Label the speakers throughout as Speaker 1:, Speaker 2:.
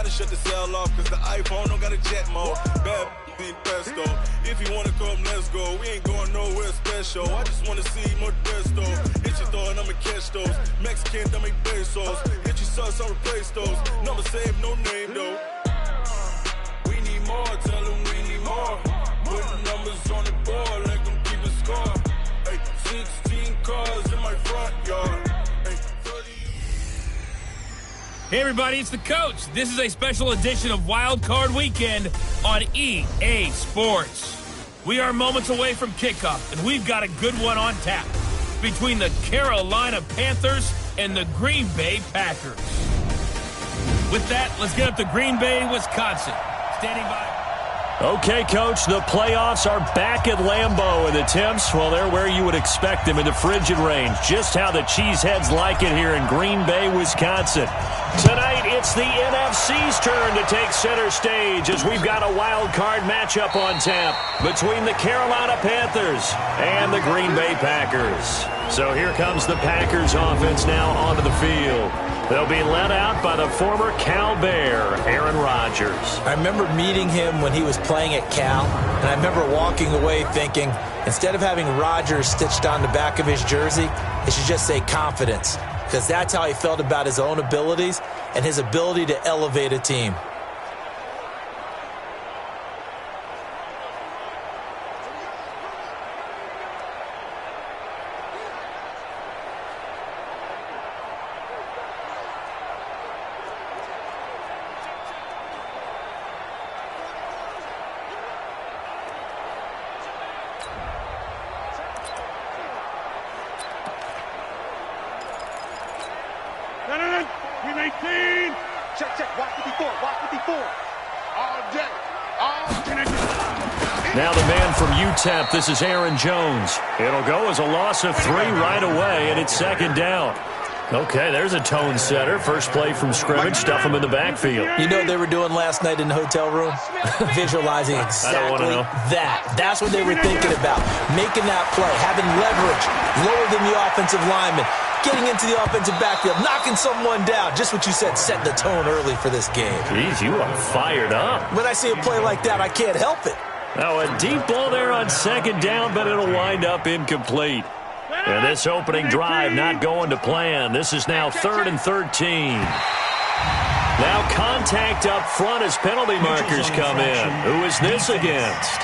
Speaker 1: gotta shut the cell off, cause the iPhone don't got a jet mode. Bad being pesto. If you wanna come, let's go. We ain't going nowhere special. I just wanna see Modesto. Hit your throw and I'ma catch those. Mexican, that make pesos. Hit your sus, I'll replace those. Number save, no name though. We need more, tell them we need more. Putting numbers on the board, let them keep a score. Hey, 16 cars in my front yard.
Speaker 2: Hey everybody, it's the coach. This is a special edition of Wild Card Weekend on EA Sports. We are moments away from kickoff, and we've got a good one on tap between the Carolina Panthers and the Green Bay Packers. With that, let's get up to Green Bay, Wisconsin. Standing by.
Speaker 3: Okay, Coach, the playoffs are back at Lambeau, and the temps, well, they're where you would expect them in the frigid range. Just how the Cheeseheads like it here in Green Bay, Wisconsin. Tonight, it's the NFC's turn to take center stage as we've got a wild card matchup on tap between the Carolina Panthers and the Green Bay Packers. So here comes the Packers offense now onto the field. They'll be led out by the former Cal Bear, Aaron Rodgers.
Speaker 4: I remember meeting him when he was playing at Cal, and I remember walking away thinking, instead of having Rodgers stitched on the back of his jersey, it should just say confidence, because that's how he felt about his own abilities and his ability to elevate a team.
Speaker 3: Now the man from UTEP, this is Aaron Jones. It'll go as a loss of 3 right away, and it's second down. Okay, there's a tone setter. First play from scrimmage, stuff him in the backfield.
Speaker 4: You know what they were doing last night in the hotel room? Visualizing exactly that. That's what they were thinking about. Making that play, having leverage, lower than the offensive lineman, getting into the offensive backfield, knocking someone down. Just what you said, set the tone early for this game.
Speaker 3: Jeez, you are fired up.
Speaker 4: When I see a play like that, I can't help it.
Speaker 3: Now a deep ball there on second down, but it'll wind up incomplete. And this opening drive not going to plan. This is now 3rd and 13. Now contact up front as penalty markers come in. Who is this against?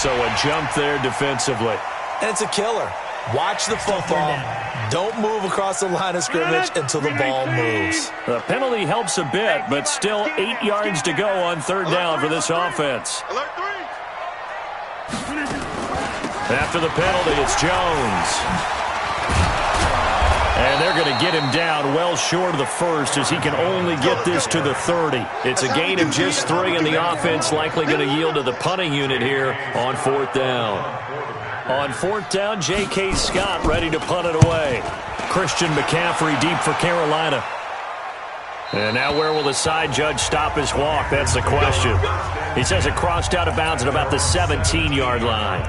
Speaker 3: So a jump there defensively.
Speaker 4: And it's a killer. Watch the football. Don't move across the line of scrimmage until the ball moves.
Speaker 3: The penalty helps a bit, but still 8 yards to go on 3rd down for this offense. After the penalty, it's Jones. And they're going to get him down well short of the first as he can only get this to the 30. It's a gain of just 3, and the offense likely going to yield to the punting unit here on 4th down. On 4th down, J.K. Scott ready to punt it away. Christian McCaffrey deep for Carolina. And now where will the side judge stop his walk? That's the question. He says it crossed out of bounds at about the 17-yard line.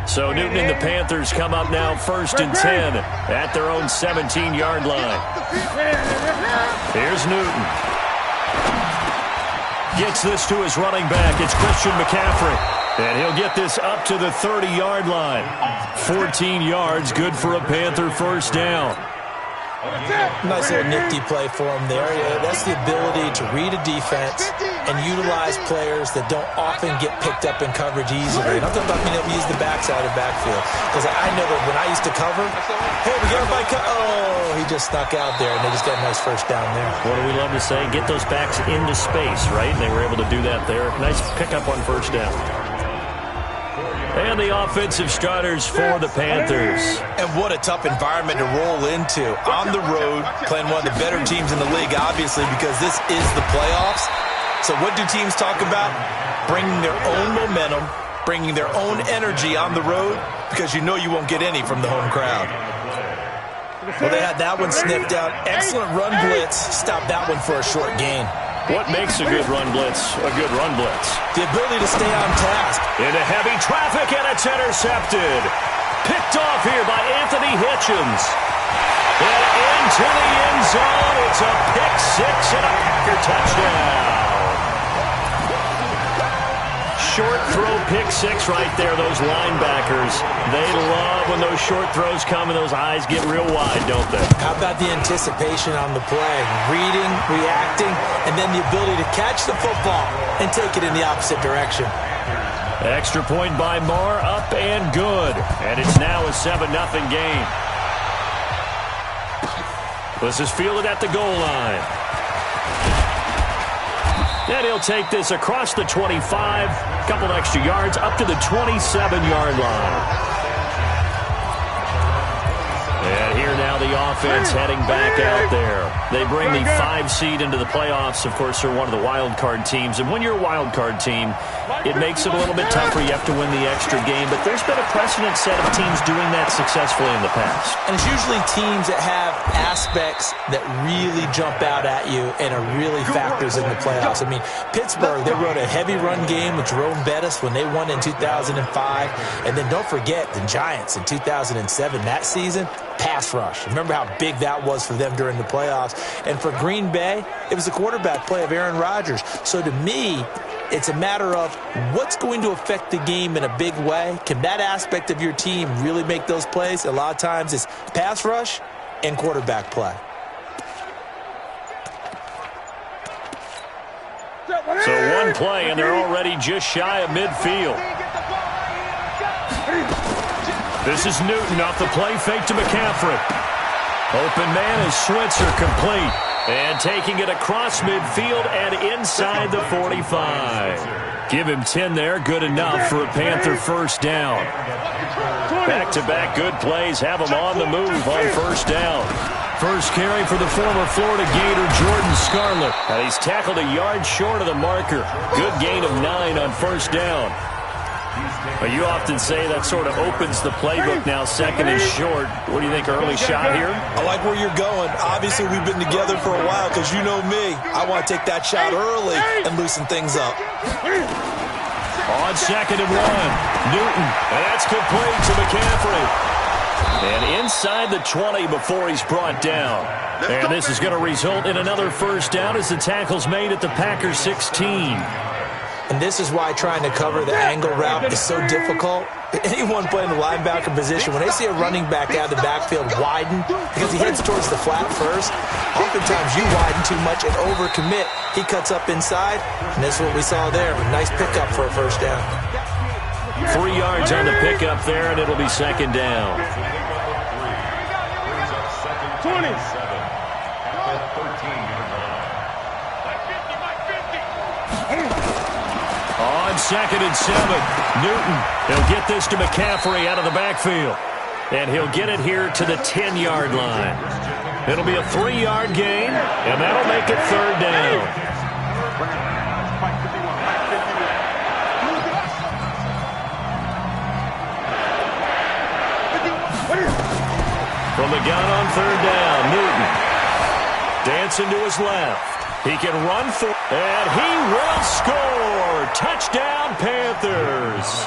Speaker 3: So Newton and the Panthers come up now 1st and 10 at their own 17-yard line. Here's Newton. Gets this to his running back. It's Christian McCaffrey. And he'll get this up to the 30-yard line. 14 yards, good for a Panther first down.
Speaker 4: Nice little nifty play for him there. Yeah, that's the ability to read a defense and utilize players that don't often get picked up in coverage easily. And I'm talking about being able to use the backside of backfield. Because I know that when I used to cover, hey, we got everybody oh, he just snuck out there, and they just got a nice first down there.
Speaker 3: What do we love to say? Get those backs into space, right? And they were able to do that there. Nice pickup on first down. And the offensive starters for the Panthers.
Speaker 4: And what a tough environment to roll into. On the road, playing one of the better teams in the league, obviously, because this is the playoffs. So what do teams talk about? Bringing their own momentum, bringing their own energy on the road, because you know you won't get any from the home crowd. Well, they had that one sniffed out. Excellent run blitz. Stopped that one for a short gain.
Speaker 3: What makes a good run blitz a good run blitz?
Speaker 4: The ability to stay on task.
Speaker 3: Into heavy traffic, and it's intercepted. Picked off here by Anthony Hitchens. And into the end zone. It's a pick six and a Packer touchdown. Short throw pick six right there. Those linebackers, they love when those short throws come and those eyes get real wide, don't they?
Speaker 4: How about the anticipation on the play? Reading, reacting, and then the ability to catch the football and take it in the opposite direction.
Speaker 3: Extra point by Marr, up and good. And it's now a 7-0 game. This is fielded at the goal line. And he'll take this across the 25, a couple extra yards, up to the 27-yard line. And here now the offense heading back out there. They bring the 5 seed into the playoffs. Of course, they're one of the wild card teams. And when you're a wild card team, it makes it a little bit tougher. You have to win the extra game. But there's been a precedent set of teams doing that successfully in the past.
Speaker 4: And it's usually teams that have aspects that really jump out at you and are really factors in the playoffs. I mean, Pittsburgh, they rode a heavy run game with Jerome Bettis when they won in 2005. And then don't forget the Giants in 2007, that season. Pass rush. Remember how big that was for them during the playoffs. And for Green Bay, it was the quarterback play of Aaron Rodgers. So to me, it's a matter of what's going to affect the game in a big way. Can that aspect of your team really make those plays? A lot of times it's pass rush and quarterback play.
Speaker 3: So one play, and they're already just shy of midfield. This is Newton off the play fake to McCaffrey. Open man is Switzer, complete. And taking it across midfield and inside the 45. Give him 10 there, good enough for a Panther first down. Back-to-back good plays have him on the move on first down. First carry for the former Florida Gator, Jordan Scarlett. And he's tackled a yard short of the marker. Good gain of 9 on first down. But you often say that sort of opens the playbook now, second and short. What do you think, early shot here?
Speaker 4: I like where you're going. Obviously, we've been together for a while because you know me. I want to take that shot early and loosen things up.
Speaker 3: On second and 1, Newton. And that's complete to McCaffrey. And inside the 20 before he's brought down. And this is going to result in another first down as the tackle's made at the Packers 16.
Speaker 4: And this is why trying to cover the angle route is so difficult. Anyone playing the linebacker position, when they see a running back out of the backfield widen, because he heads towards the flat first, oftentimes you widen too much and overcommit. He cuts up inside, and that's what we saw there. A nice pickup for a first down.
Speaker 3: 3 yards on the pickup there, and it'll be second down.
Speaker 1: 27.
Speaker 3: On second and 7, Newton. He'll get this to McCaffrey out of the backfield. And he'll get it here to the 10-yard line. It'll be a 3-yard gain, and that'll make it third down. From the gun on third down, Newton. Dancing to his left. He can run for, and he will score. Touchdown, Panthers.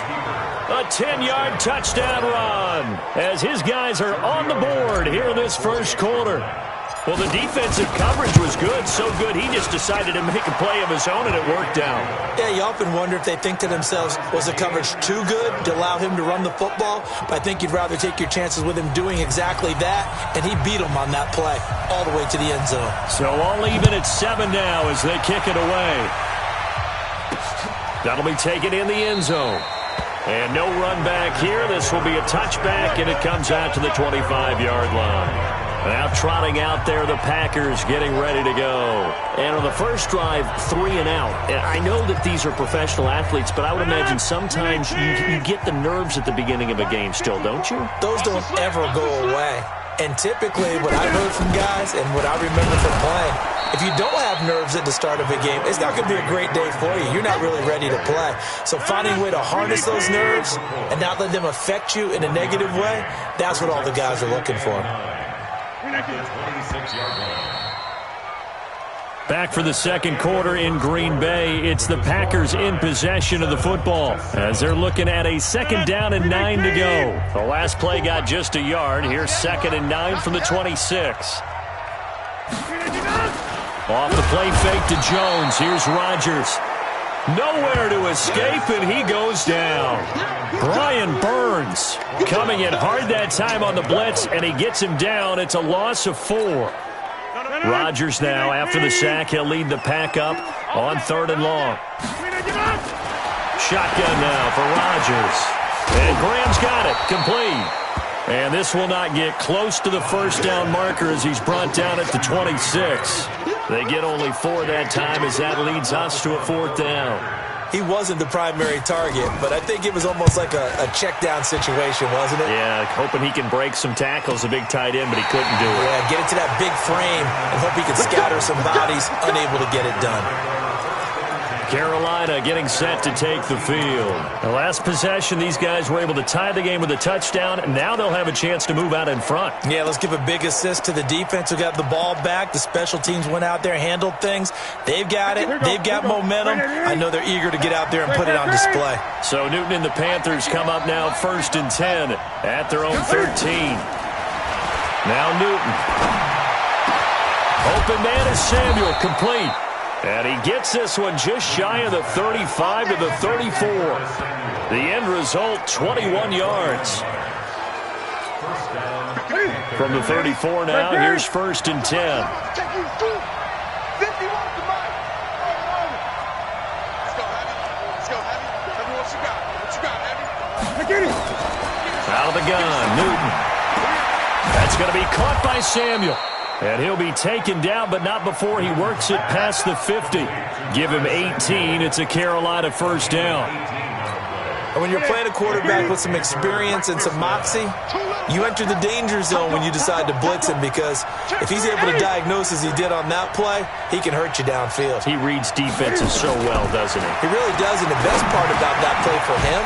Speaker 3: A 10-yard touchdown run as his guys are on the board here in this first quarter. Well, the defensive coverage was good, so good he just decided to make a play of his own, and it worked out.
Speaker 4: Yeah, you often wonder if they think to themselves, was the coverage too good to allow him to run the football? But I think you'd rather take your chances with him doing exactly that, and he beat him on that play all the way to the end zone.
Speaker 3: So all even at 7 now as they kick it away. That'll be taken in the end zone. And no run back here. This will be a touchback, and it comes out to the 25-yard line. Now trotting out there, the Packers getting ready to go. And on the first drive, 3 and out. And I know that these are professional athletes, but I would imagine sometimes you get the nerves at the beginning of a game still, don't you?
Speaker 4: Those don't ever go away. And typically what I've heard from guys and what I remember from playing, if you don't have nerves at the start of a game, it's not going to be a great day for you. You're not really ready to play. So finding a way to harness those nerves and not let them affect you in a negative way, that's what all the guys are looking for.
Speaker 3: Back for the second quarter in Green Bay. It's the Packers in possession of the football as they're looking at a second down and 9 to go. The last play got just a yard. Here's second and 9 from the 26. Off the play fake to Jones. Here's Rodgers. Nowhere to escape, and he goes down. Brian Burns coming in hard that time on the blitz, and he gets him down. It's a loss of 4. Rodgers now, after the sack, he'll lead the pack up on 3rd and long. Shotgun now for Rodgers. And Graham's got it, complete. And this will not get close to the first down marker as he's brought down at the 26. They get only 4 that time as that leads us to a 4th down.
Speaker 4: He wasn't the primary target, but I think it was almost like a check down situation, wasn't it?
Speaker 3: Yeah, hoping he can break some tackles, a big tight end, but he couldn't do it.
Speaker 4: Yeah, get it to that big frame and hope he can scatter some bodies, unable to get it done.
Speaker 3: Carolina getting set to take the field. The last possession, these guys were able to tie the game with a touchdown, and now they'll have a chance to move out in front.
Speaker 4: Yeah, let's give a big assist to the defense who got the ball back. The special teams went out there, handled things. They've got it. They've got momentum. I know they're eager to get out there and put it on display.
Speaker 3: So Newton and the Panthers come up now 1st and 10 at their own 13. Now Newton. Open man is Samuel, complete. And he gets this one just shy of the 35 to the 34. The end result, 21 yards. From the 34 now, here's 1st and 10. Out of the gun, Newton. That's going to be caught by Samuel. And he'll be taken down, but not before he works it past the 50. Give him 18. It's a Carolina 1st down.
Speaker 4: And when you're playing a quarterback with some experience and some moxie, you enter the danger zone when you decide to blitz him, because if he's able to diagnose as he did on that play, he can hurt you downfield.
Speaker 3: He reads defenses so well, doesn't he?
Speaker 4: He really does, and the best part about that play for him,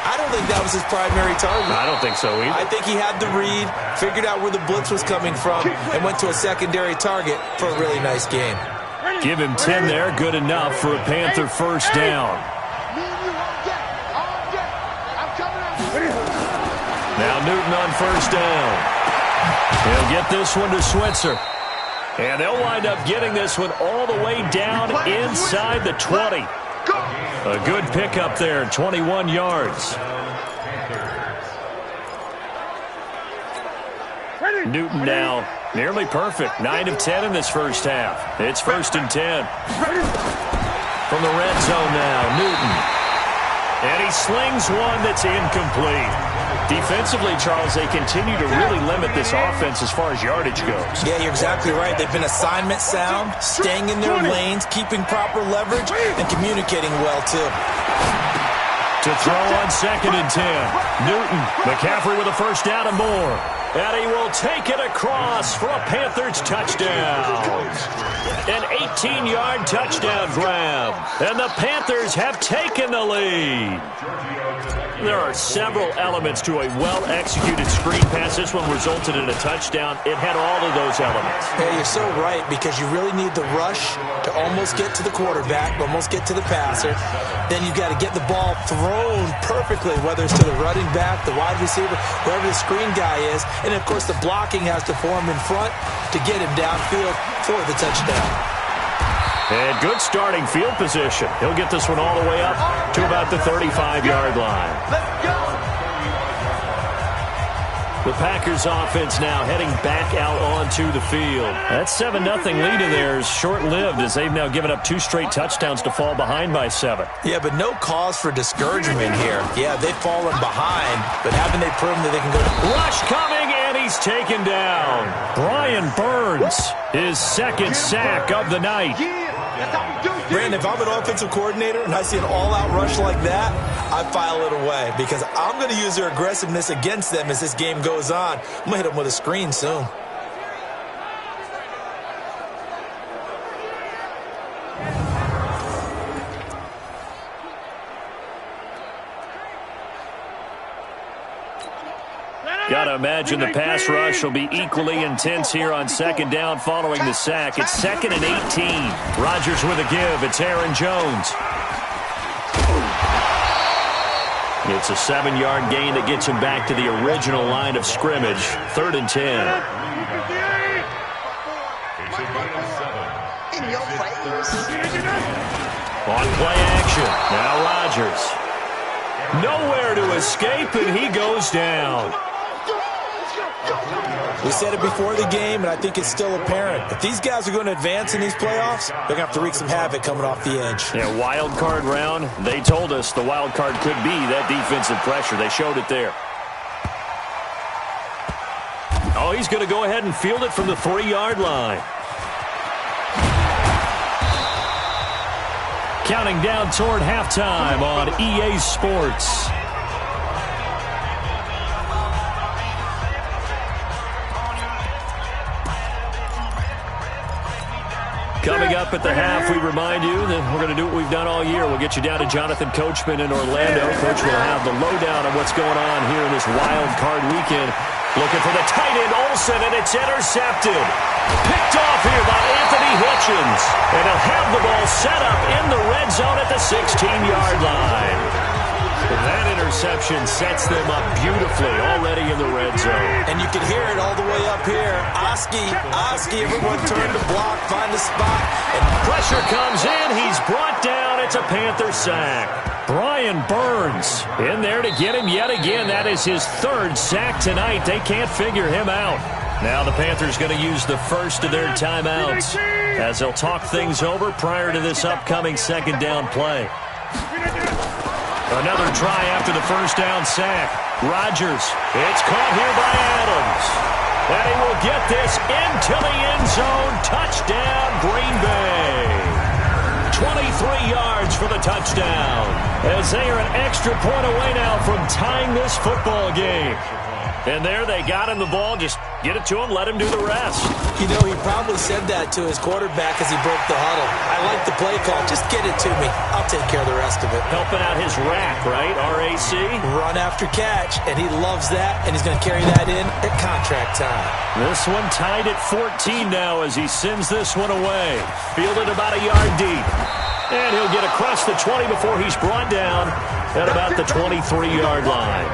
Speaker 4: I don't think that was his primary target.
Speaker 3: I don't think so either.
Speaker 4: I think he had the read, figured out where the blitz was coming from, and went to a secondary target for a really nice game.
Speaker 3: Give him 10 there, good enough for a Panther 1st down. Now Newton on 1st down. He'll get this one to Switzer. And they'll wind up getting this one all the way down inside the 20. A good pickup there, 21 yards. Newton now nearly perfect, 9 of 10 in this first half. It's 1st and 10. From the red zone now, Newton. And he slings one that's incomplete. Defensively, Charles, they continue to really limit this offense as far as yardage goes.
Speaker 4: Yeah, you're exactly right. They've been assignment sound, staying in their lanes, keeping proper leverage, and communicating well, too.
Speaker 3: To throw on 2nd and 10. Newton, McCaffrey with a 1st down and more. And he will take it across for a Panthers touchdown. An 18-yard touchdown grab. And the Panthers have taken the lead. There are several elements to a well-executed screen pass. This one resulted in a touchdown. It had all of those elements.
Speaker 4: Yeah, you're so right, because you really need the rush to almost get to the quarterback, almost get to the passer. Then you've got to get the ball thrown perfectly, whether it's to the running back, the wide receiver, wherever the screen guy is. And, of course, the blocking has to form in front to get him downfield for the touchdown.
Speaker 3: And good starting field position. He'll get this one all the way up to about the 35-yard line.
Speaker 1: Let's go.
Speaker 3: The Packers offense now heading back out onto the field. That 7-0 lead in there is short-lived as they've now given up 2 straight touchdowns to fall behind by 7.
Speaker 4: Yeah, but no cause for discouragement here. Yeah, they've fallen behind, but haven't they proven that they can go?
Speaker 3: Rush coming, and he's taken down. Brian Burns, his 2nd sack of the night.
Speaker 4: Brandon, if I'm an offensive coordinator and I see an all-out rush like that, I file it away, because I'm going to use their aggressiveness against them as this game goes on. I'm going to hit them with a screen soon.
Speaker 3: Gotta imagine the pass rush will be equally intense here on second down following the sack. It's 2nd and 18. Rodgers with a give. It's Aaron Jones. It's a 7-yard gain that gets him back to the original line of scrimmage. 3rd and 10. On play action. Now Rodgers. Nowhere to escape, and he goes down.
Speaker 4: We said it before the game, and I think it's still apparent. If these guys are going to advance in these playoffs, they're going to have to wreak some havoc coming off the edge.
Speaker 3: Yeah, wild card round. They told us the wild card could be that defensive pressure. They showed it there. Oh, he's going to go ahead and field it from the 3-yard line. Counting down toward halftime on EA Sports. Coming up at the half, we remind you that we're going to do what we've done all year. We'll get you down to Jonathan Coachman in Orlando. Coach will have the lowdown on what's going on here in this wild card weekend. Looking for the tight end, Olsen, and it's intercepted. Picked off here by Anthony Hitchens. And he'll have the ball set up in the red zone at the 16-yard line. And that interception sets them up beautifully already in the red zone.
Speaker 4: And you can hear it all the way up here. Oski, everyone turn to block, find a spot.
Speaker 3: And pressure comes in. He's brought down. It's a Panther sack. Brian Burns in there to get him yet again. That is his 3rd sack tonight. They can't figure him out. Now the Panthers going to use the first of their timeouts as they'll talk things over prior to this upcoming second down play. Another try after the first down sack. Rodgers. It's caught here by Adams. And he will get this into the end zone. Touchdown, Green Bay. 23 yards for the touchdown. As they are an extra point away now from tying this football game. And there they got him the ball. Just get it to him, let him do the rest.
Speaker 4: You know, he probably said that to his quarterback as he broke the huddle. I like the play call. Just get it to me. I'll take care of the rest of it.
Speaker 3: Helping out his rack, right? RAC?
Speaker 4: Run after catch, and he loves that, and he's going to carry that in at contract time.
Speaker 3: This one tied at 14 now as he sends this one away. Fielded about a yard deep. And he'll get across the 20 before he's brought down at about the 23-yard line.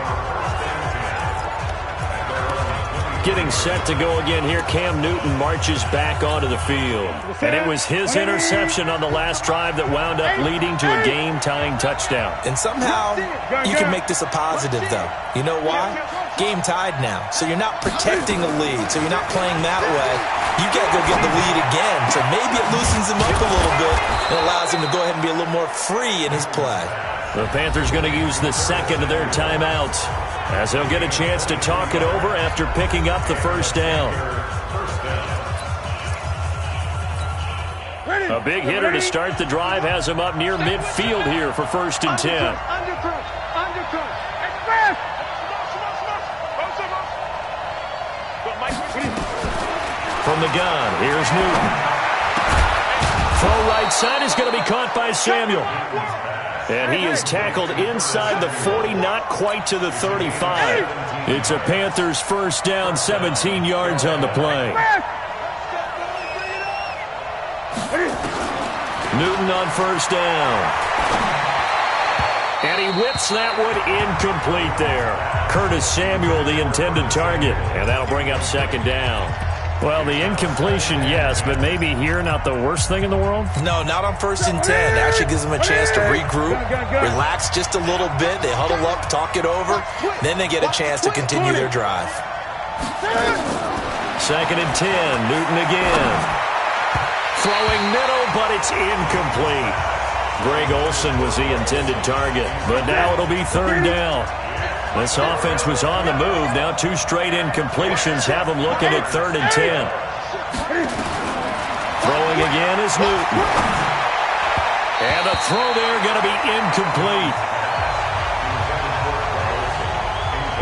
Speaker 3: Getting set to go again here, Cam Newton marches back onto the field. And it was his interception on the last drive that wound up leading to a game-tying touchdown.
Speaker 4: And somehow you can make this a positive, though. You know why? Game tied now, so you're not protecting the lead, so you're not playing that way. You got to go get the lead again, so maybe it loosens him up a little bit and allows him to go ahead and be a little more free in his play.
Speaker 3: The Panthers going to use the second of their timeouts as they'll get a chance to talk it over after picking up the first down. A big hitter to start the drive has him up near midfield here for 1st and 10. From the gun, here's Newton. Throw right side is going to be caught by Samuel. And he is tackled inside the 40, not quite to the 35. It's a Panthers first down, 17 yards on the play. Newton on first down. And he whips that one incomplete there. Curtis Samuel, the intended target. And that'll bring up second down. Well, the incompletion, yes, but maybe here not the worst thing in the world?
Speaker 4: No, not on 1st and 10. It actually gives them a chance to regroup, relax just a little bit. They huddle up, talk it over. Then they get a chance to continue their drive.
Speaker 3: 2nd and 10, Newton again. Throwing middle, but it's incomplete. Greg Olsen was the intended target, but now it'll be 3rd down. This offense was on the move. Now 2 straight incompletions have them looking at 3rd and 10. Throwing again is Newton. And a throw there going to be incomplete.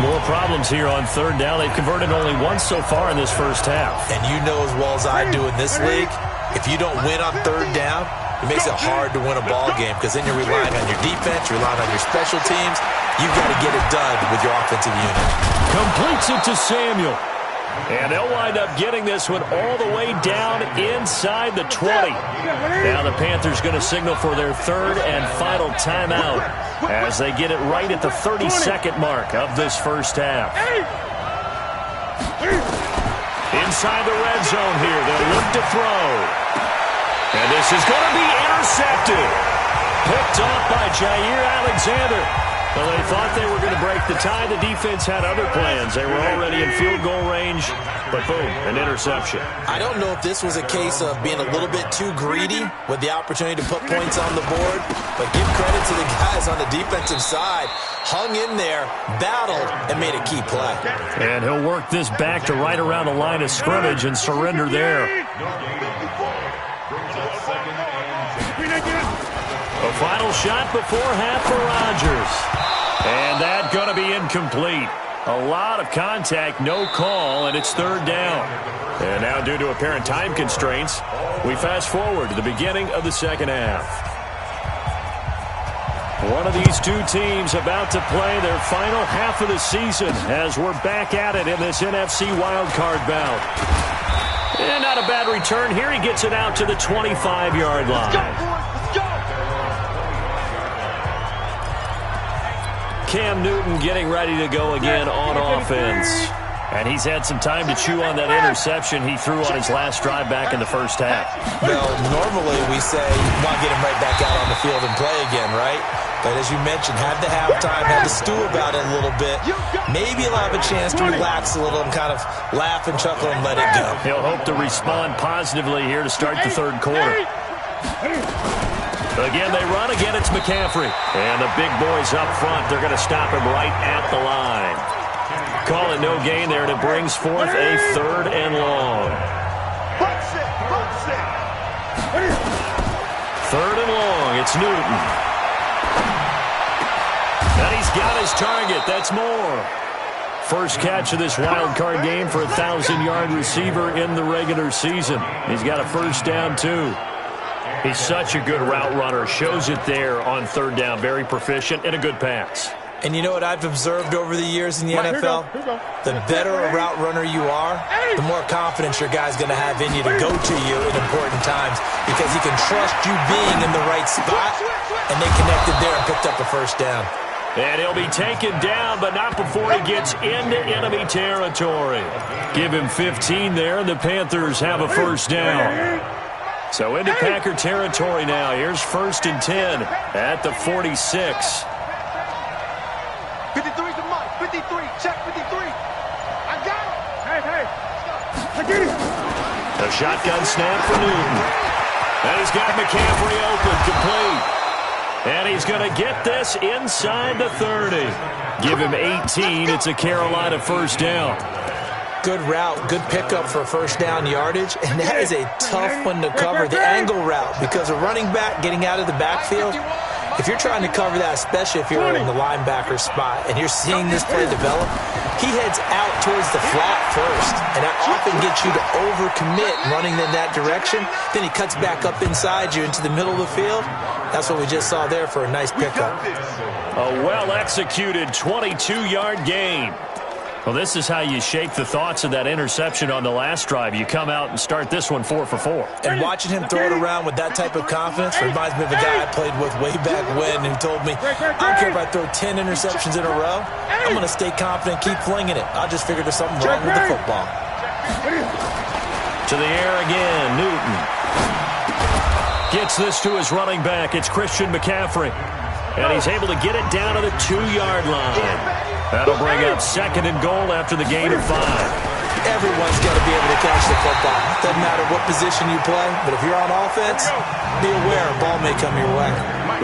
Speaker 3: More problems here on 3rd down. They've converted only once so far in this first half.
Speaker 4: And you know as well as I do in this league, if you don't win on 3rd down, it makes it hard to win a ball game because then you're relying on your defense, you're relying on your special teams, you've got to get it done with your offensive unit.
Speaker 3: Completes it to Samuel. And they'll wind up getting this one all the way down inside the 20. Now the Panthers going to signal for their third and final timeout as they get it right at the 32nd mark of this first half. Inside the red zone here, they'll look to throw. And this is going to be intercepted. Picked off by Jair Alexander. Well, they thought they were going to break the tie. The defense had other plans. They were already in field goal range, but boom, an interception.
Speaker 4: I don't know if this was a case of being a little bit too greedy with the opportunity to put points on the board, but give credit to the guys on the defensive side. Hung in there, battled, and made a key play.
Speaker 3: And he'll work this back to right around the line of scrimmage and surrender there. A final shot before half for Rodgers. And that's going to be incomplete. A lot of contact, no call, and it's third down. And now due to apparent time constraints, we fast forward to the beginning of the second half. One of these two teams about to play their final half of the season as we're back at it in this NFC wildcard bout. And not a bad return here. He gets it out to the 25-yard line. Cam Newton getting ready to go again on offense. And he's had some time to chew on that interception he threw on his last drive back in the first half.
Speaker 4: Well, normally we say you want to get him right back out on the field and play again, right? But as you mentioned, had the halftime, had to stew about it a little bit. Maybe he'll have a chance to relax a little and kind of laugh and chuckle and let it go.
Speaker 3: He'll hope to respond positively here to start the third quarter. Again, they run. Again, it's McCaffrey. And the big boys up front, they're going to stop him right at the line. Call it no gain there, and it brings forth a third and long. Third and long, it's Newton. And he's got his target. That's more. First catch of this wild card game for a 1,000-yard receiver in the regular season. He's got a first down, too. He's such a good route runner. Shows it there on third down. Very proficient and a good pass.
Speaker 4: And you know what I've observed over the years in the NFL? The better a route runner you are, the more confidence your guy's going to have in you to go to you in important times because he can trust you being in the right spot, and they connected there and picked up a first down.
Speaker 3: And he'll be taken down, but not before he gets into enemy territory. Give him 15 there, and the Panthers have a first down. So into Packer territory now. Here's 1st and 10 at the 46.
Speaker 5: 53's the mark. 53. Check 53. I got him. Hey. I get it.
Speaker 3: A shotgun snap for Newton. And he's got McCaffrey open, complete. And he's going to get this inside the 30. Give him 18. It's a Carolina first down.
Speaker 4: Good route, good pickup for first down yardage, and that is a tough one to cover, the angle route, because a running back getting out of the backfield, if you're trying to cover that, especially if you're in the linebacker spot and you're seeing this play develop, he heads out towards the flat first, and that often gets you to overcommit running in that direction. Then he cuts back up inside you into the middle of the field. That's what we just saw there for a nice pickup.
Speaker 3: A well-executed 22-yard gain. Well, this is how you shake the thoughts of that interception on the last drive. You come out and start this one 4 for 4.
Speaker 4: And watching him throw it around with that type of confidence reminds me of a guy I played with way back when who told me, I don't care if I throw 10 interceptions in a row. I'm going to stay confident, keep flinging it. I'll just figure there's something wrong with the football.
Speaker 3: To the air again, Newton. Gets this to his running back. It's Christian McCaffrey. And he's able to get it down to the 2-yard line. That'll bring up 2nd and goal after the gain of 5.
Speaker 4: Everyone's got to be able to catch the football. Doesn't matter what position you play, but if you're on offense, be aware a ball may come your way.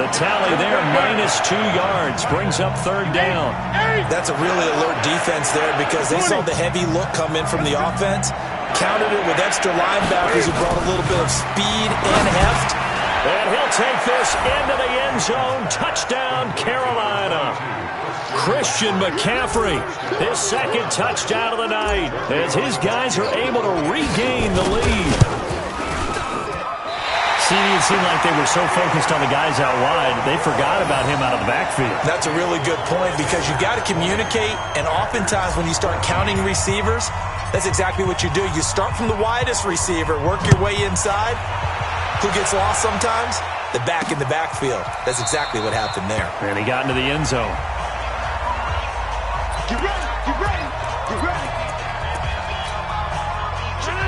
Speaker 3: The tally there, -2 yards, brings up 3rd down.
Speaker 4: That's a really alert defense there because they saw the heavy look come in from the offense, countered it with extra linebackers who brought a little bit of speed and heft.
Speaker 3: And he'll take this into the end zone. Touchdown, Carolina. Christian McCaffrey, his 2nd touchdown of the night, as his guys are able to regain the lead. it seemed like they were so focused on the guys out wide, they forgot about him out of the backfield.
Speaker 4: That's a really good point because you got to communicate, and oftentimes when you start counting receivers, that's exactly what you do. You start from the widest receiver, work your way inside. Who gets lost sometimes? The back in the backfield. That's exactly what happened there.
Speaker 3: And he got into the end zone.
Speaker 5: Get ready, get ready, get ready.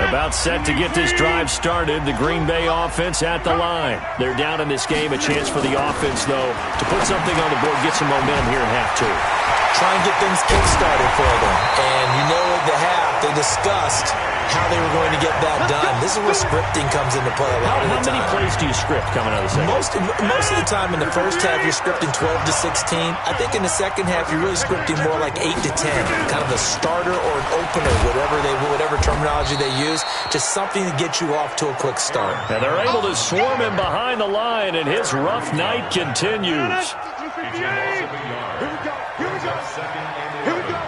Speaker 3: About set to get this drive started. The Green Bay offense at the line. They're down in this game. A chance for the offense, though, to put something on the board, get some momentum here in half two.
Speaker 4: Try and get things kick-started for them. And you know at the half, they discussed how they were going to get that done. This is where scripting comes into play a lot of the time.
Speaker 3: How many plays do you script coming out of the second?
Speaker 4: Most of the time in the first half, you're scripting 12 to 16. I think in the second half, you're really scripting more like 8 to 10. Kind of a starter or an opener, whatever terminology they use. Just something to get you off to a quick start.
Speaker 3: And they're able to swarm him behind the line, and his rough night continues.
Speaker 5: Here we go, here we go. Here we go.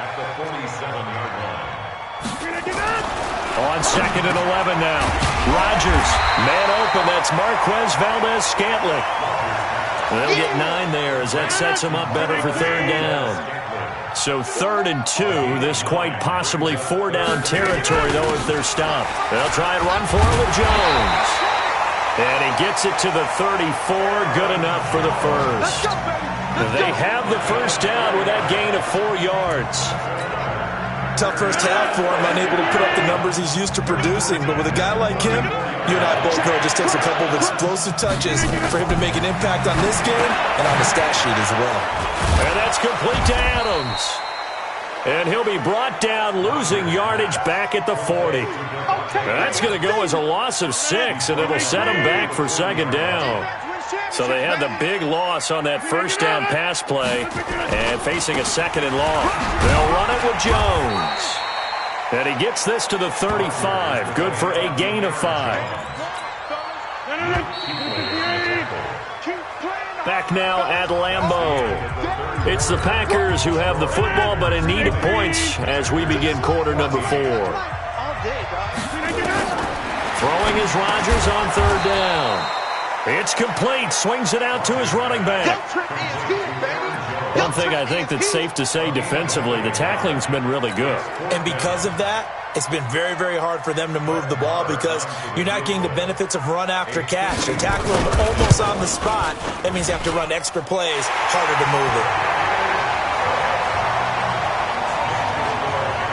Speaker 6: At the 47-yard line.
Speaker 3: On 2nd and 11 now. Rodgers, man open. That's Marquez Valdez-Scantling. They'll get 9 there as that sets him up better for third down. So 3rd and 2. This quite possibly 4-down territory, though, if they're stopped. They'll try and run for it with Jones. And he gets it to the 34. Good enough for the first. They have the first down with that gain of 4 yards.
Speaker 4: Tough first half for him, unable to put up the numbers he's used to producing. But with a guy like him, you and I both know it just takes a couple of explosive touches for him to make an impact on this game and on the stat sheet as well.
Speaker 3: And that's complete to Adams. And he'll be brought down, losing yardage back at the 40. And that's going to go as a loss of 6, and it'll set him back for second down. So they had the big loss on that first down pass play and facing a 2nd and long. They'll run it with Jones. And he gets this to the 35. Good for a gain of 5. Back now at Lambeau. It's the Packers who have the football but in need of points as we begin quarter number 4. Throwing is Rodgers on 3rd down. It's complete. Swings it out to his running back. One thing I think that's safe to say defensively, the tackling's been really good.
Speaker 4: And because of that, it's been very, very hard for them to move the ball because you're not getting the benefits of run after catch. They tackle him almost on the spot. That means you have to run extra plays, harder to move it.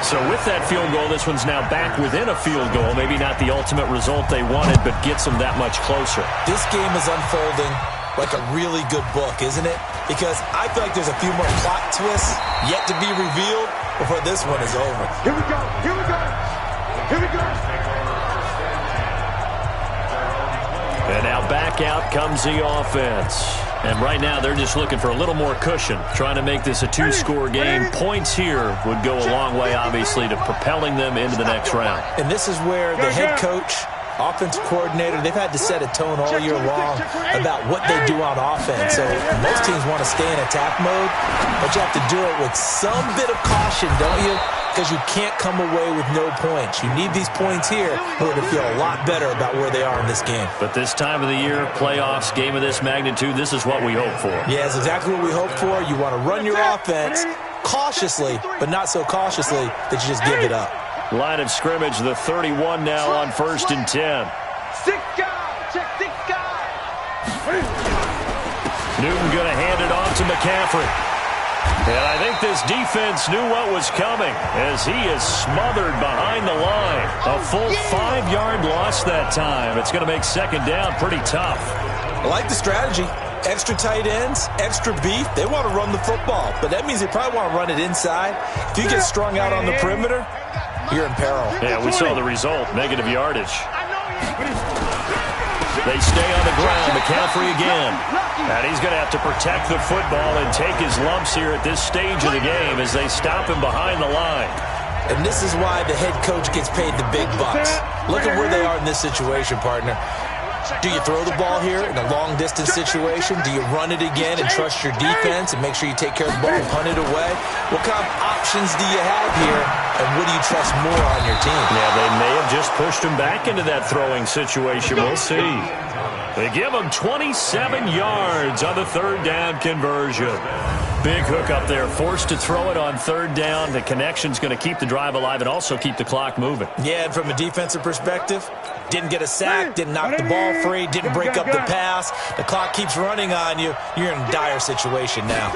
Speaker 3: So with that field goal, this one's now back within a field goal. Maybe not the ultimate result they wanted, but gets them that much closer.
Speaker 4: This game is unfolding like a really good book, isn't it? Because I feel like there's a few more plot twists yet to be revealed before this one is over.
Speaker 5: Here we go, here we go, here we go.
Speaker 3: And now back out comes the offense. And right now they're just looking for a little more cushion, trying to make this a 2-score game. Points here would go a long way, obviously, to propelling them into the next round.
Speaker 4: And this is where the head coach, offensive coordinator, they've had to set a tone all year long about what they do on offense. So most teams want to stay in attack mode, but you have to do it with some bit of caution, don't you? Because you can't come away with no points. You need these points here in order to feel a lot better about where they are in this game.
Speaker 3: But this time of the year, playoffs, game of this magnitude, this is what we hope for.
Speaker 4: Yeah, it's exactly what we hope for. You want to run your offense cautiously, but not so cautiously that you just give it up.
Speaker 3: Line of scrimmage, the 31 now on 1st and 10.
Speaker 5: 6 guys, check 6 guys.
Speaker 3: Newton going to hand it off to McCaffrey. And I think this defense knew what was coming as he is smothered behind the line. A full 5-yard loss that time. It's going to make second down pretty tough.
Speaker 4: I like the strategy. Extra tight ends, extra beef. They want to run the football, but that means they probably want to run it inside. If you get strung out on the perimeter, you're in peril.
Speaker 3: Yeah, we saw the result. Negative yardage. They stay on the ground. McCaffrey again. And he's going to have to protect the football and take his lumps here at this stage of the game as they stop him behind the line.
Speaker 4: And this is why the head coach gets paid the big bucks. Look at where they are in this situation, partner. Do you throw the ball here in a long-distance situation? Do you run it again and trust your defense and make sure you take care of the ball and punt it away? What kind of options do you have here, and what do you trust more on your team?
Speaker 3: Yeah, they may have just pushed him back into that throwing situation. We'll see. They give him 27 yards on the third down conversion. Big hook up there, forced to throw it on third down. The connection's going to keep the drive alive and also keep the clock moving.
Speaker 4: Yeah, and from a defensive perspective, didn't get a sack, didn't knock the ball free, didn't break up the pass. The clock keeps running on you. You're in a dire situation now.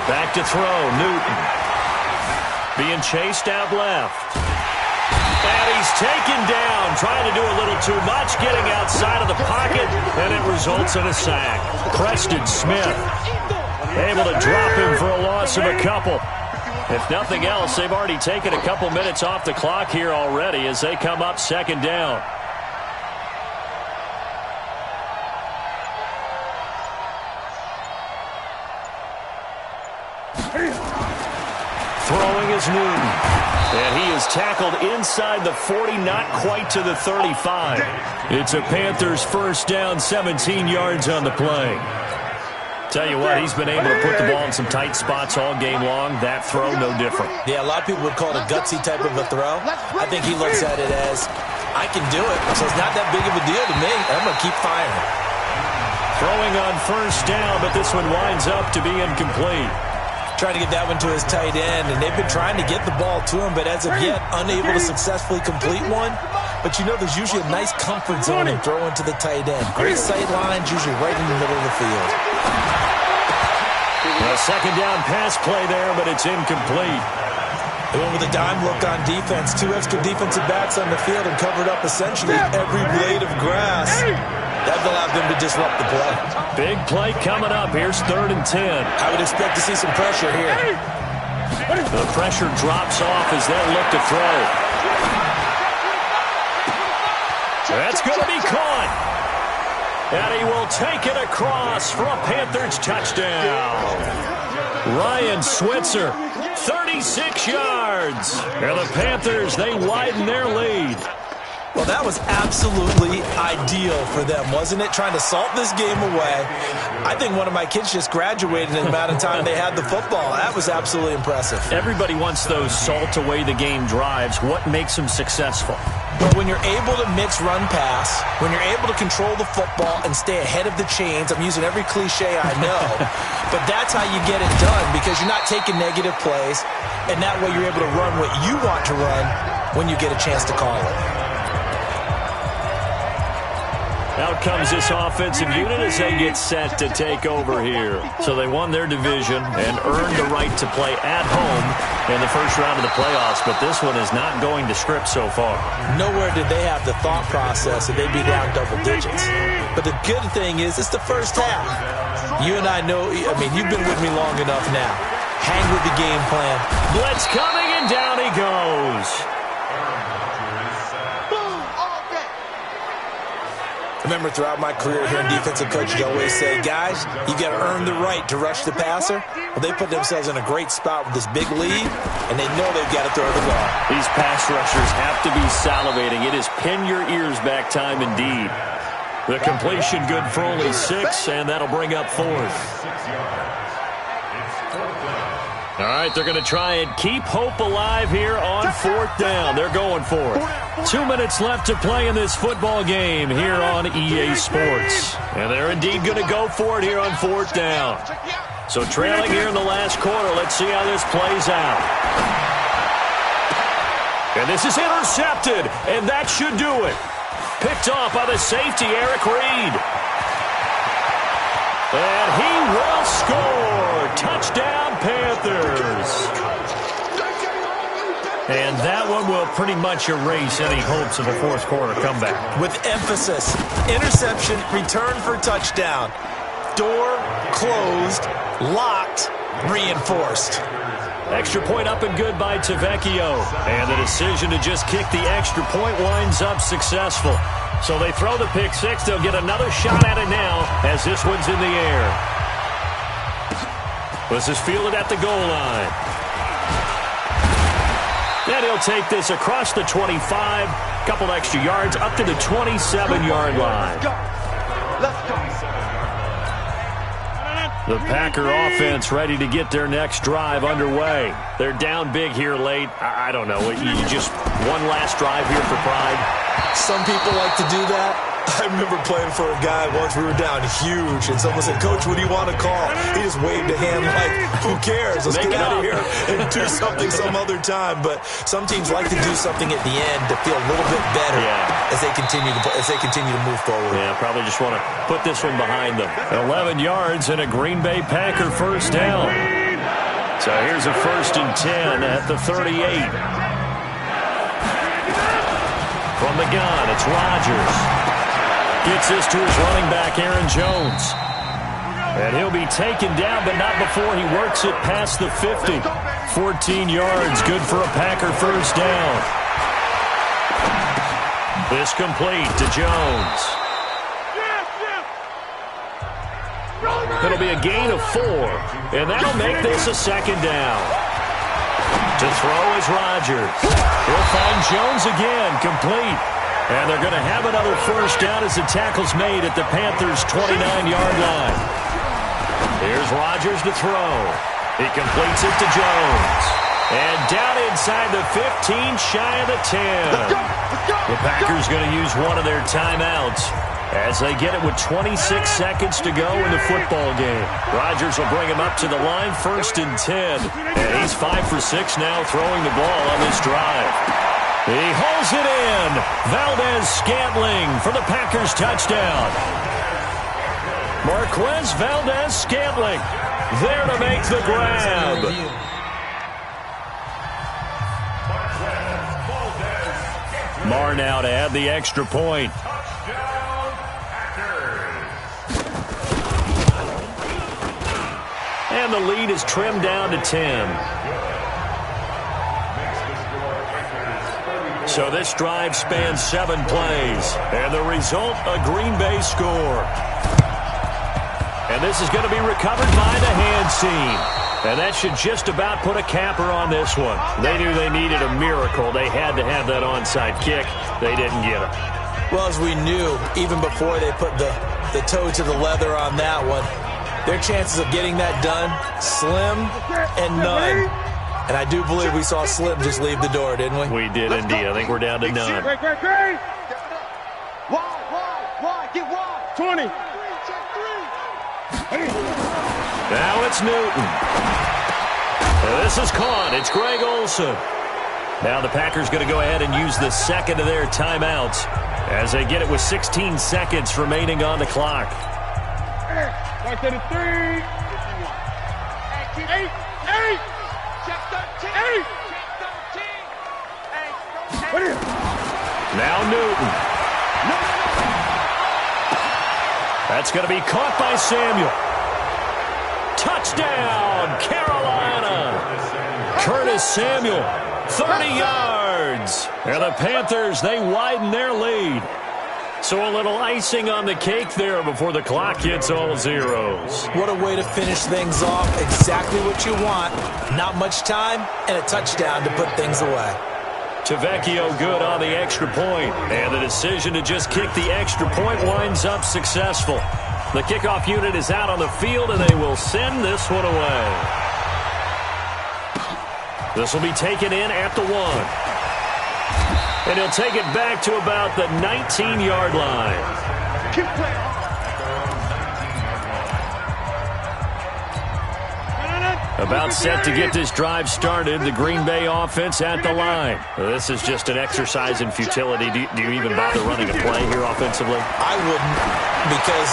Speaker 3: Back to throw, Newton. Being chased out left. And he's taken down, trying to do a little too much, getting outside of the pocket, and it results in a sack. Preston Smith able to drop him for a loss of a couple. If nothing else, they've already taken a couple minutes off the clock here already as they come up second down. Throwing is Newton. And he is tackled inside the 40, not quite to the 35. It's a Panthers first down, 17 yards on the play. Tell you what, he's been able to put the ball in some tight spots all game long. That throw, no different.
Speaker 4: Yeah, a lot of people would call it a gutsy type of a throw. I think he looks at it as, I can do it, so it's not that big of a deal to me. I'm going to keep firing.
Speaker 3: Throwing on first down, but this one winds up to be incomplete.
Speaker 4: Trying to get that one to his tight end, and they've been trying to get the ball to him, but as of yet, unable to successfully complete one. But you know there's usually a nice comfort zone in throwing to the tight end. Great sight lines, usually right in the middle of the field.
Speaker 3: A second down pass play there, but it's incomplete.
Speaker 4: They went with a dime look on defense. 2 extra defensive backs on the field and covered up essentially every blade of grass. That allowed them to disrupt the play.
Speaker 3: Big play coming up. Here's 3rd and 10.
Speaker 4: I would expect to see some pressure here.
Speaker 3: The pressure drops off as they look to throw. That's going to be caught. And he will take it across for a Panthers touchdown. Ryan Switzer, 36 yards. And the Panthers, they widen their lead.
Speaker 4: Well, that was absolutely ideal for them, wasn't it? Trying to salt this game away. I think one of my kids just graduated in the amount of time they had the football. That was absolutely impressive.
Speaker 3: Everybody wants those salt away the game drives. What makes them successful?
Speaker 4: But when you're able to mix run pass, when you're able to control the football and stay ahead of the chains, I'm using every cliche I know, but that's how you get it done because you're not taking negative plays, and that way you're able to run what you want to run when you get a chance to call it.
Speaker 3: Out comes this offensive unit as they get set to take over here. So they won their division and earned the right to play at home in the first round of the playoffs, but this one is not going to script so far.
Speaker 4: Nowhere did they have the thought process that they'd be down double digits. But the good thing is it's the first half. You and I know, you've been with me long enough now. Hang with the game plan.
Speaker 3: Blitz coming, and down he goes.
Speaker 4: I remember throughout my career here in defensive coaching, I always say, guys, you got to earn the right to rush the passer. Well, they put themselves in a great spot with this big lead, and they know they've got to throw the ball.
Speaker 3: These pass rushers have to be salivating. It is pin your ears back time indeed. The completion good for only 6, and that'll bring up 4th. All right, they're going to try and keep hope alive here on 4th down. They're going for it. 2 minutes left to play in this football game here on EA Sports. And they're indeed going to go for it here on 4th down. So trailing here in the last quarter, let's see how this plays out. And this is intercepted, and that should do it. Picked off by the safety, Eric Reed. And he will score. Touchdown, Panthers. And that one will pretty much erase any hopes of a fourth quarter comeback.
Speaker 4: With emphasis, interception, return for touchdown. Door closed, locked, reinforced.
Speaker 3: Extra point up and good by Tavecchio. And the decision to just kick the extra point winds up successful. So they throw the pick 6. They'll get another shot at it now as this one's in the air. This is fielded at the goal line. And he'll take this across the 25 Couple extra yards up to the 27-yard line.
Speaker 5: Let's go.
Speaker 3: The Packer offense ready to get their next drive underway. They're down big here late. I don't know. You just one last drive here for pride?
Speaker 4: Some people like to do that. I remember playing for a guy once. We were down huge, and someone said, "Coach, what do you want to call?" He just waved a hand like, "Who cares? Let's get out of here and do something some other time." But some teams like to do something at the end to feel a little bit better as they continue to move forward.
Speaker 3: Yeah, probably just want to put this one behind them. 11 yards and a Green Bay Packer first down. So here's a 1st and 10 at the 38. From the gun, it's Rodgers. Gets this to his running back, Aaron Jones. And he'll be taken down, but not before he works it past the 50. 14 yards, good for a Packer first down. This complete to Jones. It'll be a gain of 4, and that'll make this a 2nd down. To throw is Rodgers. He'll find Jones again, complete. And they're going to have another first down as the tackle's made at the Panthers' 29-yard line. Here's Rodgers to throw. He completes it to Jones. And down inside the 15, shy of the 10. The Packers going to use one of their timeouts as they get it with 26 seconds to go in the football game. Rodgers will bring him up to the line, 1st and 10. And he's 5 for 6 now throwing the ball on this drive. He holds it in. Valdez-Scantling for the Packers touchdown. Marquez Valdez-Scantling there to make the grab. Marr now to add the extra point. And the lead is trimmed down to 10. So this drive spans 7 plays, and the result, a Green Bay score. And this is going to be recovered by the hands team. And that should just about put a capper on this one. They knew they needed a miracle. They had to have that onside kick. They didn't get it.
Speaker 4: Well, as we knew, even before they put the toe to the leather on that one, their chances of getting that done, slim and none. And I do believe we saw Slim just leave the door, didn't we?
Speaker 3: We did indeed. I think we're down to none.
Speaker 5: Great. Wide. Get wide. 20.
Speaker 3: Now it's Newton. This is caught. It's Greg Olsen. Now the Packers going to go ahead and use the 2nd of their timeouts as they get it with 16 seconds remaining on the clock.
Speaker 5: Back to the 3. 8.
Speaker 3: Now Newton. That's going to be caught by Samuel. Touchdown, Carolina. Curtis Samuel, 30 yards. And the Panthers, they widen their lead. So a little icing on the cake there before the clock hits all zeros.
Speaker 4: What a way to finish things off. Exactly what you want. Not much time and a touchdown to put things away.
Speaker 3: Tavecchio good on the extra point. And the decision to just kick the extra point winds up successful. The kickoff unit is out on the field, and they will send this one away. This will be taken in at the 1. And he'll take it back to about the 19-yard line. About set to get this drive started, the Green Bay offense at the line. This is just an exercise in futility. Do you even bother running a play here offensively?
Speaker 4: I wouldn't, because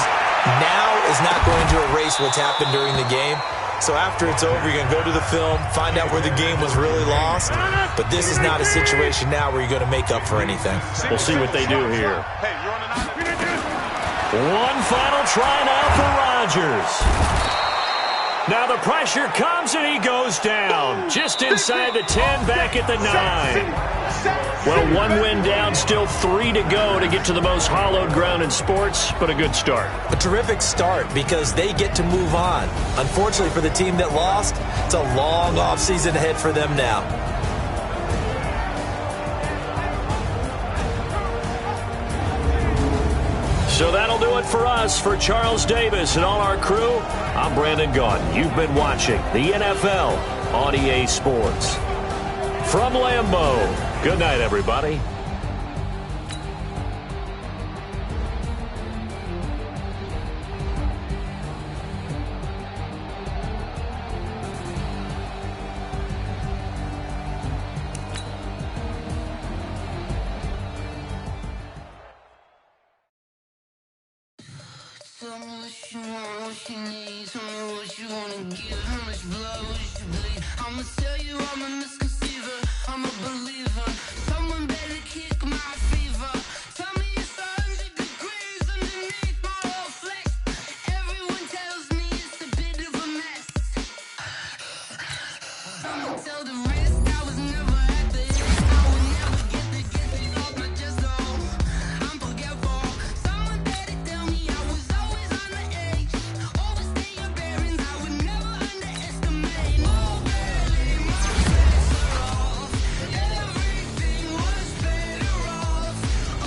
Speaker 4: now is not going to erase what's happened during the game. So after it's over, you're going to go to the film, find out where the game was really lost. But this is not a situation now where you're going to make up for anything.
Speaker 3: We'll see what they do here. One final try now for Rodgers. Now the pressure comes and he goes down. Just inside the 10, back at the 9. Well, 1 win down, still 3 to go to get to the most hallowed ground in sports, but a good start.
Speaker 4: A terrific start because they get to move on. Unfortunately for the team that lost, it's a long offseason ahead for them now.
Speaker 3: So that'll do it for us. For Charles Davis and all our crew, I'm Brandon Gaudin. You've been watching the NFL on EA Sports. From Lambeau, good night, everybody.
Speaker 7: Tell me what you want, what you need. Tell me what you wanna give. How much blood would you bleed? I'ma tell you I'm a misconceiver. I'm a believer. Someone better kick my fever. Tell me it's 100 degrees underneath my whole flesh. Everyone tells me it's a bit of a mess. I'ma tell the risk I was never at the end. I would never get the off my chest. Oh, I'm forgetful. Someone better tell me I was always on the edge. Overstay your bearings, I would never underestimate. Oh, barely my bets are off. Everything was better off.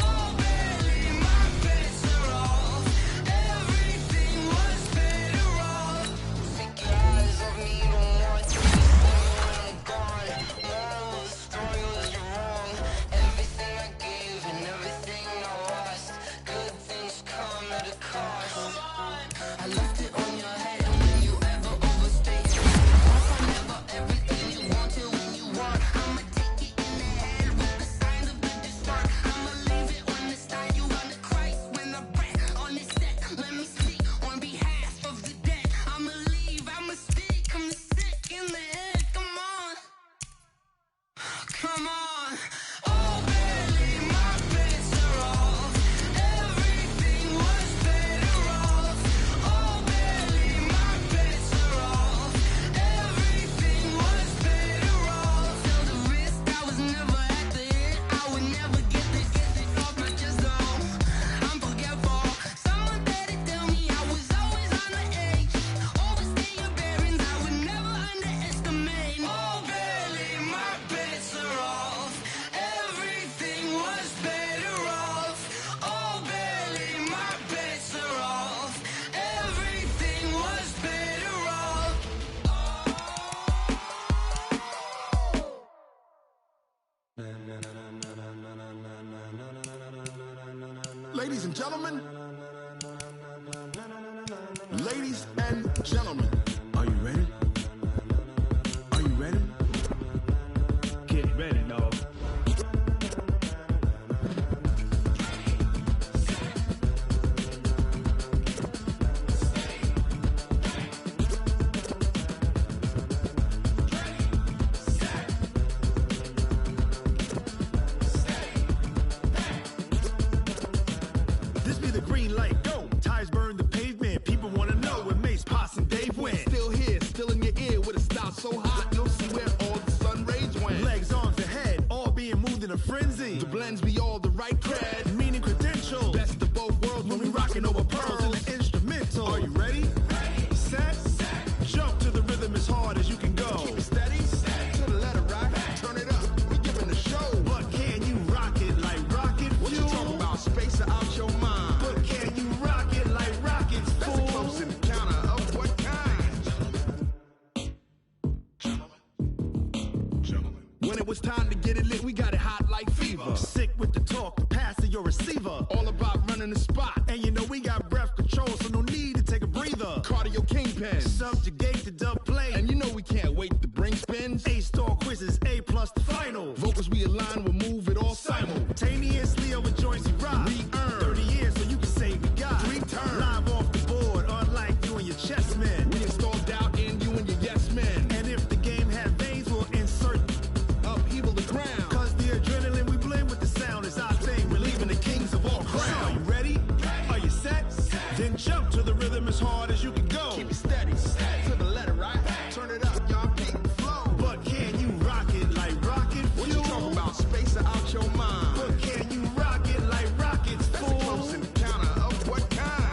Speaker 7: Oh, barely my bets are off. Everything was better off. Take your eyes off me, don't want to see when I'm gone. Moral of the story was you're wrong. Everything I gave and everything I lost. Good things come at a cost. I left it on your head and when you ever overstay it. I'll never everything you want till when you want. I'ma take it in the head with the signs of the distort. I'ma leave it on the side. You on the Christ when I breath on this set. Let me speak on behalf of the dead. I'ma leave, I'ma speak. I'm sick in the head. Come on. Come on. Oh, barely my bets are off. Everything was better off. Oh, barely my bets are off. Everything was better off. Tell the risk I was never at the end. I would never get it off my chest. Oh, I'm forgetful. Someone better tell me I was always on the edge. Overstay your bearings, I would never underestimate. Oh, barely my bets are off. Everything was better off. Oh, barely my bets are off. Everything was better off.
Speaker 8: Ladies and gentlemen, ladies and gentlemen, are you ready? Are you ready?
Speaker 5: Get ready, dog.
Speaker 8: This be the green light, go. Tires burn the pavement. People want to know where Mace, Poss, and Dave went. Still here, still in your ear with a style so hot, you'll see where all the sun rays went. Legs, arms, and head, all being moved in a frenzy. The blends be all the right cred, meaning credentials. Best of both worlds when we rocking over pearls in the instrumental. Are you ready? Set, jump to the rhythm as hard as you can go. Keep it steady, to the letter rock, turn it up, we giving the show. But can you rock it like rocket fuel? What you talking about, space out your mind? But can you rock it like rockets, fool? That's a close encounter of what kind? Gentlemen. When it was time to get it lit, we got it hot like fever. Sick with the talk, the pass to your receiver. All about running the spot. And you know we got breath control, so no need to take a breather. Cardio kingpin, subjugate the dub play. And you know we can't wait to bring spins. A-star quizzes, A+ the final. Vocals we align, we'll move it all simultaneously over joints we rock. We earn 30 years, so you can say we got 3 turns. Live off the board, unlike you and your chess men. We install doubt in you and your yes men. And if the game had veins, we'll insert upheaval the ground. Cause the adrenaline we blend with the sound is our thing. We're leaving the kings of all crowns. So are you ready? Are you set? Then jump to the rhythm as hard as you can go. Keep it steady, to the letter, right? Turn it up, y'all beat the flow. But can you rock it like rocket fuel? What you talking about, space out your mind? But can you rock it like rockets, fool? That's a close encounter of what kind?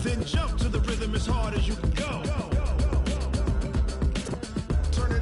Speaker 8: Then jump to the rhythm as hard as you can go. Turn it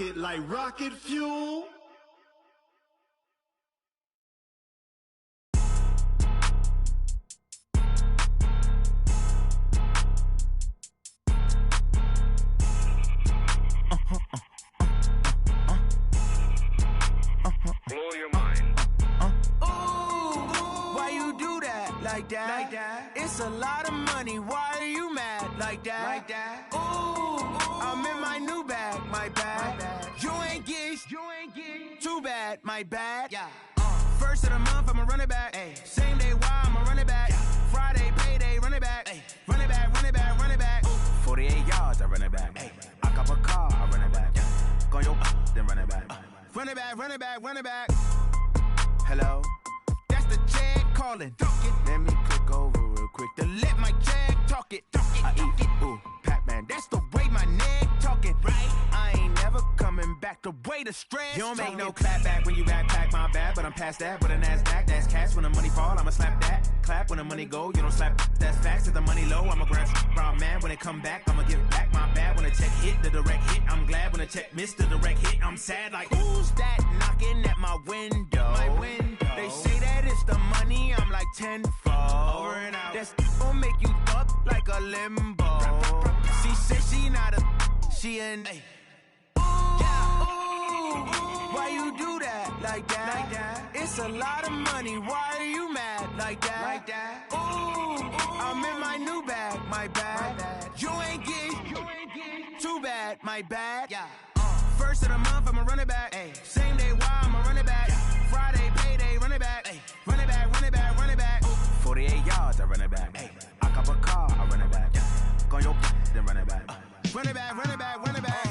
Speaker 8: rocket like rocket fuel.
Speaker 6: Blow your mind.
Speaker 9: Why you do that like that? It's a lot of money. Why are you mad like that? Ooh, I'm in my new bag, my bad. You ain't get too bad, my bad. Yeah. First of the month, I'ma run it back. Ay. Same day, why I'ma run it back. Friday, payday, run it back. Ay. Run it back, run it back, run it back. 48 yards, I run it back. Ay. I cop a car, I run it back. Go your then run it back. Run it back, run it back, run it back. Hello? That's the jag calling. Let me click over real quick to let my jag talk it. I eat it, ooh, Pac-Man. That's the way my neck talking. Right? I ain't never coming back. The way the stress. You don't make no clap back when you backpack, my bad. But I'm past that with a NASDAQ. That's cash when the money fall. I'ma slap that. Clap when the money go. You don't slap. That's facts. If the money low, I'ma grab brown man. When it come back, I'ma give back my bad. When the check hit, the direct hit. I'm glad when the check missed the direct hit. I'm sad like who's that knocking at my window? My window. They say that it's the money. I'm like tenfold. Over and out. That's gon' make you up like a limbo. She said she not a. She an. Why you do that like that? It's a lot of money. Why are you mad like that? Ooh, I'm in my new bag, my bad. You ain't get too bad, my bad. Yeah. First of the month, I'ma run it back. Ay. Same day, why I'ma run it back. Friday, payday, run it back. Ay. Run it back, run it back, run it back. 48 yards, I run it back. Ay. I cop a car, I run it back. Go your then run it back. Run it back, run it back, run it back.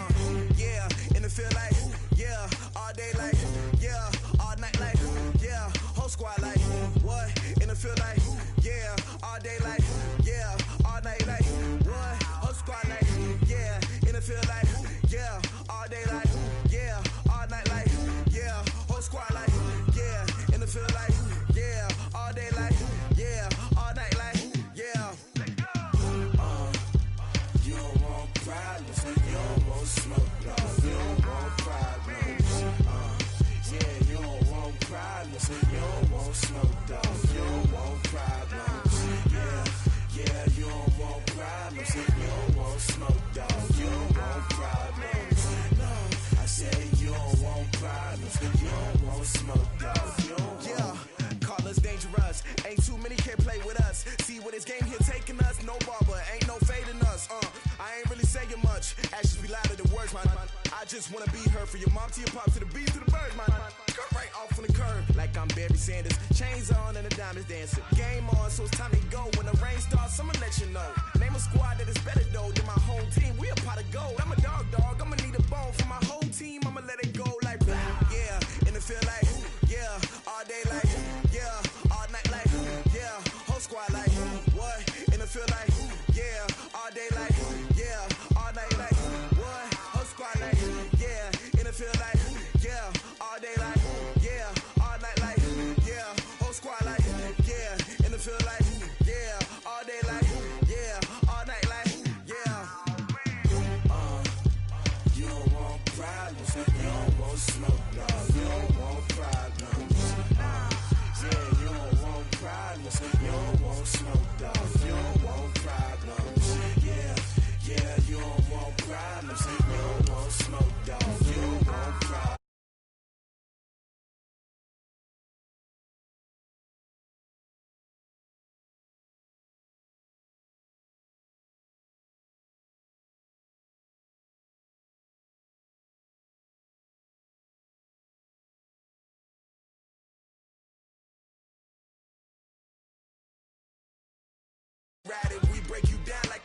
Speaker 10: Yeah, in the feel like, yeah, all day like, yeah, all night like, yeah, whole squad like, what? In the feel like, yeah, all day like, yeah, all night like, what? Whole squad like, yeah, in the feel like, yeah, all day like, yeah, all night like, yeah, whole squad like, yeah, in the feel like, yeah, all day like, yeah, all night like, yeah. You don't want problems, you don't want smoke, no. You don't want problems, yeah, you don't want problems, you don't want smoke, dog. You don't want problems, yeah, you don't want problems, you don't want smoke, dog. You don't want problems, no. I said you don't want problems, you don't want smoke, dog. You don't
Speaker 11: yeah, call us dangerous. Ain't too many can play with us. See what this game here taking us. No barber, ain't no fading us. I ain't really saying much. Actions be louder than words, man. I just wanna be heard for your mom to your pop to the beat to the birds, man. Cut right off on the curb like I'm Barry Sanders. Chains on and the diamonds dancing. Game on, so it's time to go. When the rain starts, I'ma let you know. Name a squad that is better though than my home team. We a pot of gold. I'm a dog. I'ma need a bone for my whole team. I'ma let it go like blah. Yeah, and it feel like yeah, all day like yeah, all night like yeah, whole squad like what? And it feel like yeah, all day like yeah, all night like what? Whole squad like yeah, and it feel like yeah, all day like yeah, all night like yeah, whole squad like yeah, and it feel like yeah, all day like yeah, all night like yeah.
Speaker 10: You don't want problems, you don't want smoke, dog. You don't want problems, yeah, you don't want problems, you don't want smoke, dog. You don't want problems, yeah, you don't want problems, you don't want smoke, dog. You don't want problems.
Speaker 11: Ride it, we break you down like